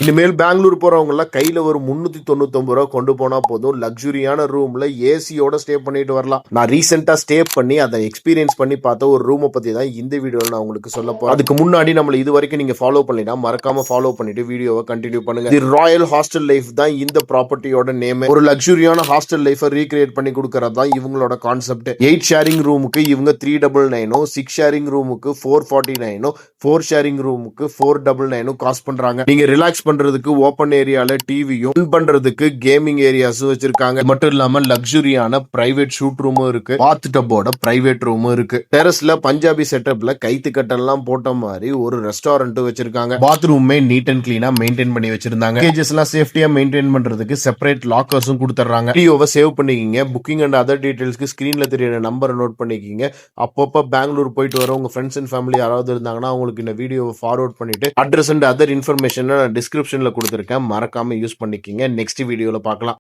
இனிமேல் பெங்களூர் போறவங்க எல்லாம் கையில ஒரு 399 ரூபா கொண்டு போனா போதும், லக்ஸுரியான ரூம்ல ஏசியோட ஸ்டே பண்ணிட்டு வரலாம். நான் ரீசெண்டா ஸ்டே பண்ணி அதை எக்ஸ்பீரியன்ஸ் பண்ணி பார்த்த ஒரு ரூமை பத்தி தான் இந்த வீடியோல நான் உங்களுக்கு சொல்ல போறேன். அதுக்கு முன்னாடி நம்மள இது வரைக்கும் நீங்க ஃபாலோ பண்ணலைன்னா மறக்காம ஃபாலோ பண்ணிட்டு வீடியோவை கண்டினியூ பண்ணுங்க. தி ராயல் ஹாஸ்டல் லைஃப் தான் இந்த ப்ராப்பர்ட்டியோட நேம். ஒரு லக்ஸுரியான ஹாஸ்டல் லைஃபை ரீக்ரியேட் பண்ணி கொடுக்கறது தான் இவங்களோட கான்செப்ட். 8 ஷேரிங் ரூமுக்கு இவங்க 399, 6 ஷேரிங் ரூமுக்கு 449, 4 ஷேரிங் ரூமுக்கு 499 காஸ்ட் பண்றாங்க. நீங்க ரிலாக்ஸ் பண்றதுக்கு ஓபன் ஏரியால டிவியும் பண்றதுக்கு கேமிங் ஏரியாஸும் வச்சிருக்காங்க. மட்டும் இல்லாம லக்ஸுரியான பிரைவேட் ஷூட் ரூமும் இருக்கு. பாத் டப்போட பிரைவேட் ரூமும் இருக்கு. டெரஸ்ல பஞ்சாபி செட்டப்ல கைத்து கட்டெல்லாம் போட்ட மாதிரி ஒரு ரெஸ்டாரண்ட் வச்சிருக்காங்க. பாத்ரூமே நீட் அண்ட் கிளீனா மெயின்டைன் பண்ணி வச்சிருந்தாங்க. கேஜஸ் எல்லாம் சேஃப்டியா மெயின்டைன் பண்றதுக்கு செப்பரேட் லாக்கர்ஸும் கொடுத்துறாங்க. வீடியோவை சேவ் பண்ணிக்கிங்க. புக்கிங் அண்ட் அதர் டீடைல்ஸ்க்கு ஸ்கிரீன்ல தெரியற நம்பரை நோட் பண்ணிக்கிங்க. அப்பப்ப பெங்களூர் போயிட்டு வர உங்க ஃப்ரெண்ட்ஸ் அண்ட் ஃபேமிலி யாராவது இருந்தாங்கன்னா அவங்களுக்கு இந்த வீடியோவை ஃபார்வர்ட் பண்ணிட்டு அட்ரஸ் அண்ட் அதர் இன்ஃபர்மேஷன் டிஸ்கிரிப்ஷன்ல கொடுத்துருக்கேன். மறக்காம யூஸ் பண்ணிக்கிங்க. நெக்ஸ்ட் வீடியோல பார்க்கலாம்.